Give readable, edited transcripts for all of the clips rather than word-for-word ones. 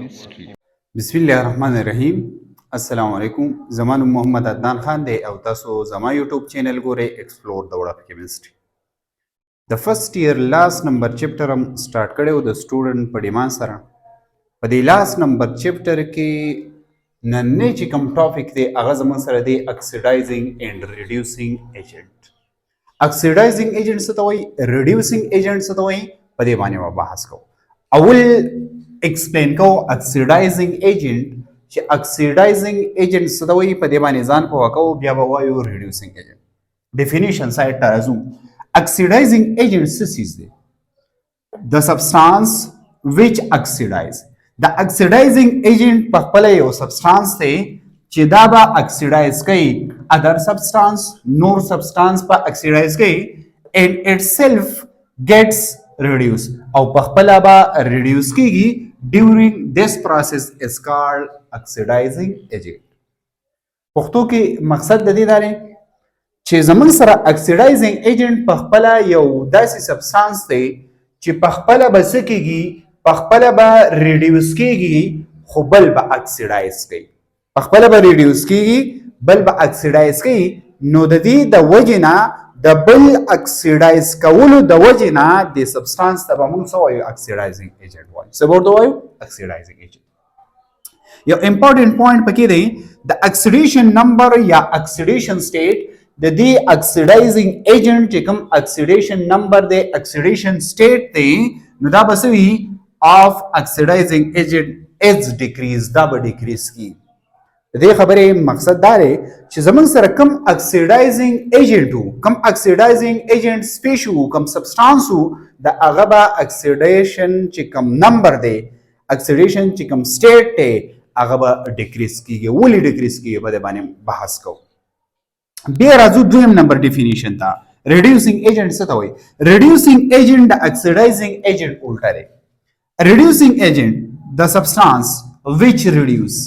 Electrochemistry. بسم الله الرحمن الرحیم. السلام علیکم. زما نوم محمد عدنان خان دی او تاسو زما یوټیوب چینل ګورئ ایکسپلور د وړ اف کیمستري. د فرست ایئر لاست نمبر چپټر هم سٹارټ کړو د سټوډنټ په ډیماند سره. په دې لاست نمبر چپټر کې نن چې کوم ټاپک دی هغه زموږ سره دی اکسیډایزینګ اینڈ ریډیوسینګ ایجنټ. اکسیډایزینګ ایجنټ څه ته وایي، ریډیوسینګ ایجنټ څه ته وایي، په دې باندې به بحث کوو. اول एक्सप्लेन को oxidising agent چې oxidising agent څه ته وایي په دې باندې ځان پوه کوو، بیا به وایو ریډیوسینګ ایجنٹ. ډیفینیشن سایډ ته راځو. Oxidizing agent څه چیز دی؟ د سبستانس which oxidize. د oxidizing agent په خپل یو سبستانس دی چې دا به oxidize کوي ادر سبستانس، نور سبستانس په oxidize کوي and itself gets reduce او په خپل به reduce کیږي. during this process is called oxidizing agent. پښتو کې مقصد د دې دی چې زموږ سره oxidizing agent په خپل یو داسې سبستانس دی چې په خپل به څه کیږي، په خپل به reduce کیږي خو بل به oxidize کوي. په خپل به reduce کیږي بل به oxidize کوي. نو د دې د وجې نه د بل اکسیډایز کولو د وجې نه د سبستانس ته به موږ څه وایو، اکسیډایزینګ ایجنټ وایو. څه ورته وایو؟ اکسیډایزینګ ایجنټ. یو امپورټنټ پوینټ پکې دی د اکسیډیشن نمبر یا اکسیډیشن سټیټ. د دې اکسیډایزینګ ایجنټ چې کوم اکسیډیشن نمبر دی، اکسیډیشن سټیټ دی، نو دا به څه وي، آف اکسیډایزینګ ایجنټ از ډیکریز، دا به ډیکریز کیږي. د دې خبرې مقصد دا دی چې زموږ سره کم اکسیډایزینګ ایجنټ وو، کم اکسیډایزینګ ایجنټ سپیش وو، کم سبستانس وو، د هغه به اکسیډیشن چې کم نمبر دی، اکسیډیشن چې کم سټیټ دی، هغه به ډیکریز کیږي. ولې ډیکریز کیږي په دې باندې بحث کوو. بیا راځو دویم نمبر ډیفینیشن ته. ریډیوسینګ ایجنټ څه ته وایي؟ ریډیوسینګ ایجنټ د اکسیډایزینګ ایجنټ الټا دی. ریډیوسینګ ایجنټ د سبستانس which reduce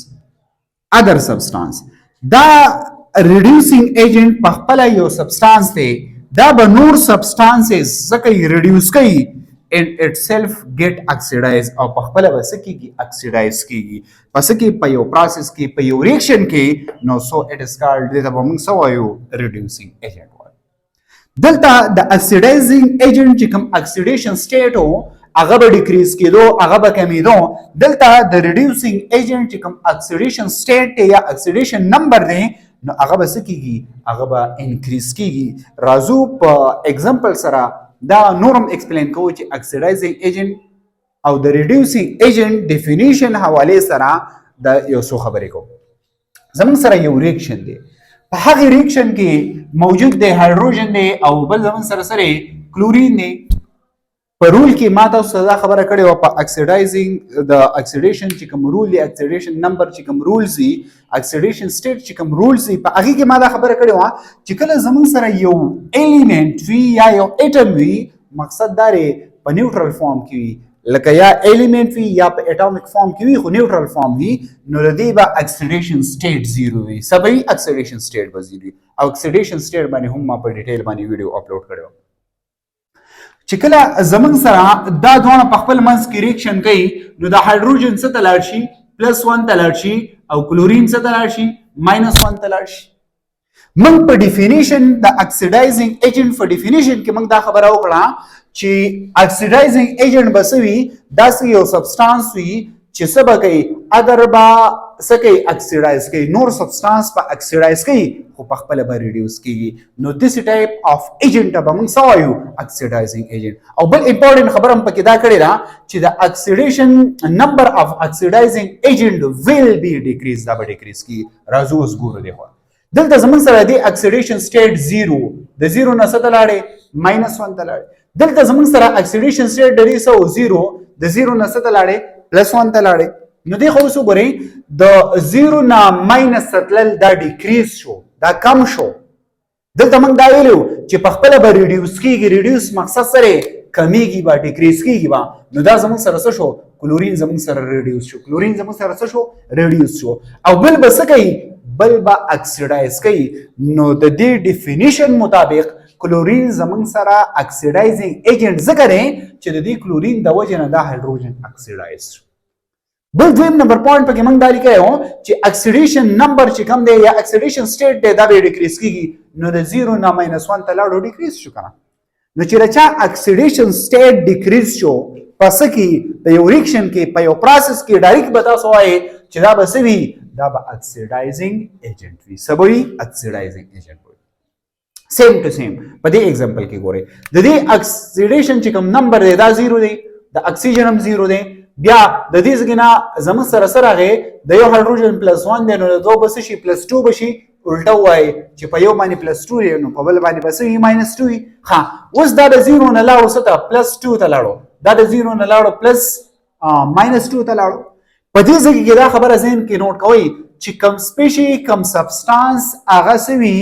other substance. دا reducing agent په خپل یو سبستانس دی، دا به نور سبستانسز څه reduce کوي and itself get oxidized او په خپل به څه کیږي، oxidize کیږي. پس کې په یو پروسس کې په یو ریاکشن کې، نو so it is called دې ته به موږ څه وایو، reducing agent وایو. دلته د oxidizing agent چې کوم oxidation state وو هغه به ډیکریز کېدو، هغه به کمیدو. دلته د ریډیوسینګ ایجنټ چې کوم اکسیډیشن سټیټ یا اکسیډیشن نمبر دی، نو هغه به څه کیږي، هغه به انکریز کیږي. راځو په اگزامپل سره دا نورم ایکسپلین کوو چې اکسیډایزینګ ایجنټ او د ریډیوسینګ ایجنټ ډیفینیشن حواله سره د یو څه خبرې کوو. زموږ سره یو ریاکشن دی، په هغه ریاکشن کې موجود دی هایدروجن دی او بل زموږ سره کلورین دی. په رول کې ما تاسو ته خبره کړې وه په اکسیډایزینګ د اکسیډیشن چې کوم رول دی، اکسیډیشن نمبر چې کوم رولز وي، اکسیډیشن سټیټ چې کوم رولز وي، په هغې کې ما دا خبره کړې وه چې کله زموږ سره یو ایلیمنټ وي یا یو ایټم وي، مقصد دا دی په نیوټرل فارم کې وي، لکه یا ایلیمنټ وي یا په اټومیک فارم کې وي خو نیوټرل فارم وي، نو د دې به اکسیډیشن سټیټ زیرو وي. څه به وي؟ اکسیډیشن سټیټ به زیرو وي. او اکسیډیشن سټیټ باندې هم ما په ډیټیل باندې ویډیو اپلوډ کړی و. چې کله زموږ سره دا دواړه په خپل منځ کې ریاکشن کوي، نو د هایدروجن څه ته لاړ شي، +1 ته لاړ شي، او کلورین څه ته لاړ شي، -1 ته لاړ شي. موږ په ډیفینیشن د اکسیډایزینګ ایجنټ په ډیفینیشن کې موږ دا خبره وکړه چې اکسیډایزینګ ایجنټ به څه وي، داسې یو سبستانس وي چې څه به کوي، ادر به څه کوي، اکسیډایز کوي، نور سبستانس به اکسیډایز کوي خو په خپله به ریډیوس کیږي. نو داسې ټایپ اف ایجنټ ته به موږ څه وایو، اکسیډایزینګ ایجنټ. او بل امپورټنټ خبره هم پکې دا کړې ده چې د اکسیډیشن نمبر اف اکسیډایزینګ ایجنټ ویل بی ډیکریز، دا به ډیکریز کیږي. راځو اوس ګورو دې خوا. دلته زموږ سره دی اکسیډیشن سټیټ 0، د 0 نه څه ته لاړې، -1 ته لاړې. دلته زموږ سره اکسیډیشن سټیټ د 0، د 0 نه څه ته لاړې، +1 ته لاړې. نو دې خو اوس وګورئ د 0 نه ماینس ته تلل دا ډیکریز شو، دا کم شو. دلته موږ دا ویلو چې په خپله به ریډیوس کیږي، ریډیوس مقصد سره کمیږي به، ډیکریز کیږي به. نو دا زموږ سره څه شو، کلورین زموږ سره ریډیوس شو، کلورین زموږ سره څه شو، ریډیوس شو. او بل به څه کوي، بل به اکسیډایز کوي. نو د دې ډیفینیشن مطابق کلورین زموږ سره اکسیډایزینګ ایجنټ ځکه دی چې د دې کلورین د وجې نه دا هایدروجن اکسیډایز شو. بل دویم نمبر پوینټ پکې موږ دا لیکو چې اکسیډیشن نمبر چې کوم دی یا اکسیډیشن سټیټ دی دا به ډیکریز کیږي نو د 0 نه -1 ته لاړو ډیکریز شو کنه نو چې رچا اکسیډیشن سټیټ ډیکریز شو پس کې د یو ریاکشن کې په یو پروسس کې ډایرکټ بتا سو وای چې دا به سوي دا به اکسیډایزینګ ایجنټ وي سبوي اکسیډایزینګ ایجنټ وي سیم ټو سیم په دې एग्जांपल کې ګوره د دې اکسیډیشن چې کوم نمبر دی دا 0 دی د اکسیجن هم 0 دی بیا د دې څنګه زمون سره سره غي د یو هایدروجن +1 دی نو د دوه بس شي +2 بشي الټا وای چې په یو باندې +2 دی نو په بل باندې بس یې -2 وي ها اوس دا د 0 نه لاړو ستا +2 ته لاړو دا د 0 نه لاړو -2 ته لاړو په دې ځکه کې دا خبره ذهن کې نوٹ کوئ چې کم سپیشي کم سبستانس هغه سوي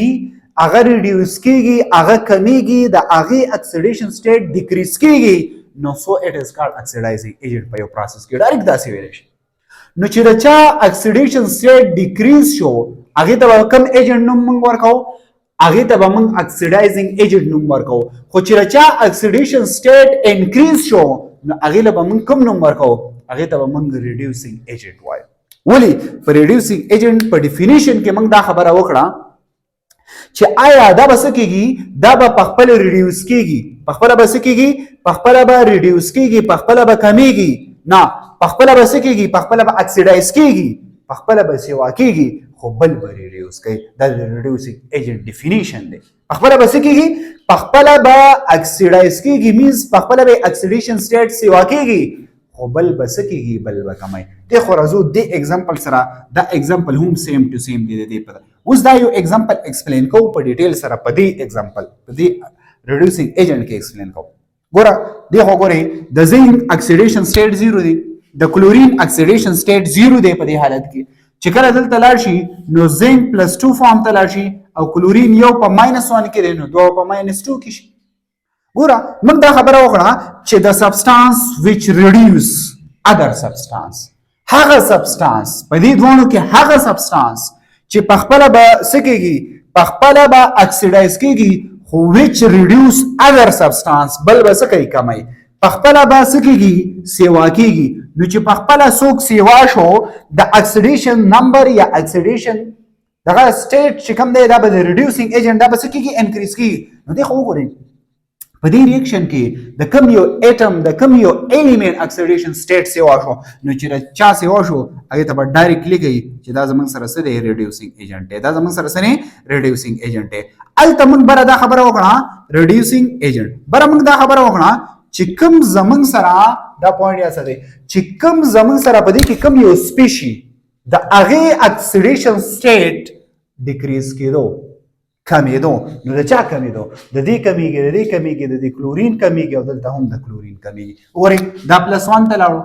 هغه ریډیوس کیږي هغه کمیږي د هغه اکسیډیشن سټیټ ډیکریز کیږي نو سو اټ از کالډ اکسیډایزینګ ایجنټ په یو پروسس کې ډایرکټ داسې ویل شي نو چې رچا اکسیډیشن سټیټ ډیکریز شو هغه ته کم ایجنټ نوم موږ ورکاو هغه ته موږ اکسیډایزینګ ایجنټ نوم ورکاو خو چې رچا اکسیډیشن سټیټ انکریز شو نو هغه له موږ کوم نوم ورکاو هغه ته موږ ریډیوسینګ ایجنټ وایو ولی په ریډیوسینګ ایجنټ په ډیفینیشن کې موږ دا خبره وکړه چې آیا دا بس کېږي دا به په خپل ریډیوس کېږي په خپل بس کېږي په خپل به ریډیوس کېږي په خپل به کمیږي نه په خپل بس کېږي په خپل به اکسیډایز کېږي په خپل به سیوا کېږي خو بل به ریډیوس کوي دا ریډیوسینګ ایجنټ ډیفینیشن دی په خپل بس کېږي په خپل به اکسیډایز کېږي مینز په خپل به اکسیډیشن سټیټ سیوا کېږي خو بل بس کېږي بل به کمای د خو راځو د ایگزامپل سره دا ایگزامپل هم سیم ټو سیم دی د په اوس دا یو ایگزامپل ایکسپلین کو په ډیټیل سره په دې ایگزامپل په دې ریډیوسینګ ایجنټ کې ایکسپلین کو ګوره دغه ګوره د زنک اکسیډیشن سټیټ 0 دی د کلورین اکسیډیشن سټیټ 0 دی په دې حالت کې چې کله دلته لاړ شي نو زنک +2 فارم ته لاړ شي او کلورین یو په -1 کې دی نو دوه په -2 کې شي ګوره موږ دا خبره وکړه چې د سبستانس which reduce other substance هغه سبستانس په دې دوانو کې هغه سبستانس چې په خپل به سکیږي په خپل به اکسیډایز کیږي خو which reduce other substance بل به سکی کمای په خپل به سکیږي سیوا کیږي نو چې په خپل سوک سیوا شو د اکسیډیشن نمبر یا اکسیډیشن دغه سټیټ چې کوم دی دا به ریډیوسینګ ایجنټ دا به سکیږي انکریز کیږي نو دا خو وګورئ په دې ریاکشن کې د کوم یو اټم د کوم یو الیمنت اکسیډیشن سټیټ سیوا شو نو چې چا سیوا شو هغه ته به ډایرکټ لیکي چې دا زمونږ سره سره ریډیوسینګ ایجنټ دی دا زمونږ سره سره ریډیوسینګ ایجنټ دی الته موږ بره دا خبره وکړه ریډیوسینګ ایجنټ بره موږ دا خبره وکړه چې کوم زمونږ سره دا پوینټ یا سره چې کوم زمونږ سره په دې کې کوم یو سپیشي د هغه اکسیډیشن سټیټ ډیکریز کېدو کمیدو نو د چا کمیدو د دې کمیږي د دې کمیږي د دې کلورین کمیږي او دلته هم د کلورین کمیږي اوري دا +1 ته لاړو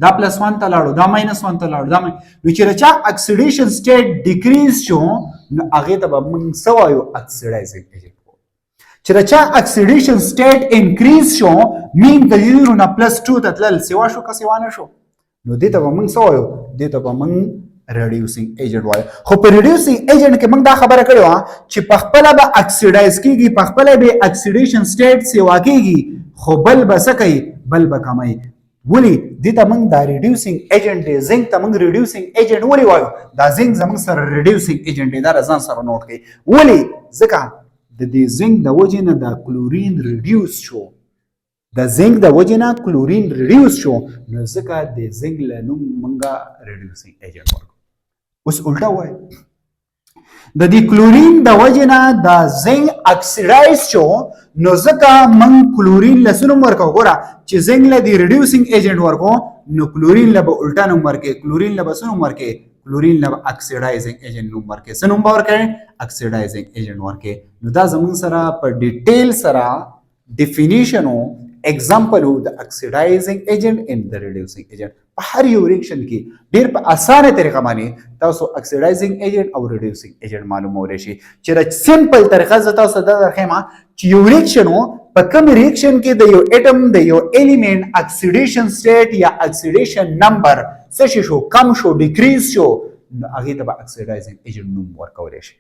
دا +1 ته لاړو دا -1 ته لاړو دا نو چې چا اکسیډیشن سټیټ ډیکریز شو نو هغه ته به موږ سوایو اکسیډایزینګ ایجنټ چې چا اکسیډیشن سټیټ انکریز شو مین د 0 نه +2 ته تلل سیوا شو که سیوا نه شو نو دې ته به موږ سوایو دې ته به موږ ریډیوسینګ ایجنټ وایي خو په ریډیوسینګ ایجنټ کې موږ دا خبره کړې وه چې په خپله به اکسیډایز کېږي په خپله به اکسیډیشن سټیټ سیوا کېږي خو بل به څه کوي بل به کموي ولې دې ته موږ دا ریډیوسینګ ایجنټ دی زنک ته موږ ریډیوسینګ ایجنټ ولې وایو دا زنک زموږ سره ریډیوسینګ ایجنټ دی دا ځان سره نوٹ کړئ ولې ځکه د دې زنک د وجې نه دا کلورین ریډیوس شو د زنک د وجې نه کلورین ریډیوس شو نو ځکه د زنک له نوم موږ ریډیوسینګ ایجنټ ورکړو اوس الټا وای د دې کلورین د وجې نه د زنک اکسیډایز شو نو ځکه موږ کلورین له څه نوم ورکو ګوره چې زنک له دې ریډیوسینګ ایجنټ ورکو نو کلورین له به الټا نوم ورکې کلورین له به څه نوم ورکې کلورین له اکسیډایزینګ ایجنټ نوم ورکې څه نوم به ورکې اکسیډایزینګ ایجنټ ورکې نو دا زموږ سره په ډیټیل سره ډیفینیشن او example of the oxidizing agent and the reducing agent په هر یو ریاکشن کې ډیر په اسانه طریقه باندې تاسو oxidizing agent او reducing agent معلومولای شي چې د سمپل طریقه زه تاسو ته درخم چې یو ریاکشن په کوم ریاکشن کې د یو اټم د یو الیمنت اکسیډیشن سټیټ یا اکسیډیشن نمبر څه شو کم شو ډیکریز شو هغه ته oxidizing agent نوم ورکولای شي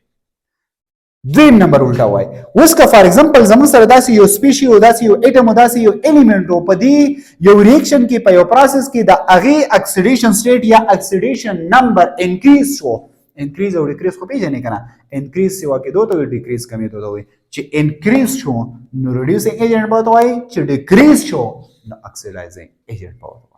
دویم نمبر الټا وای. اوس که فار ایگزامپل زموږ سره داسې یو سپیشي او داسې یو اټم او داسې یو الیمنٹ او په دې یو ریاکشن کې په یو پروسس کې د هغې اکسیډیشن سټیټ یا اکسیډیشن نمبر انکریز شو، انکریز او ډیکریز خو پیژنې که نه، انکریز سوا کېدو ته وایي، ډیکریز کمېدو ته وایي. چې انکریز شو نو ریډیوسینګ ایجنټ به ورته وایي، چې ډیکریز شو نو اکسیډایزینګ ایجنټ به ورته وایي.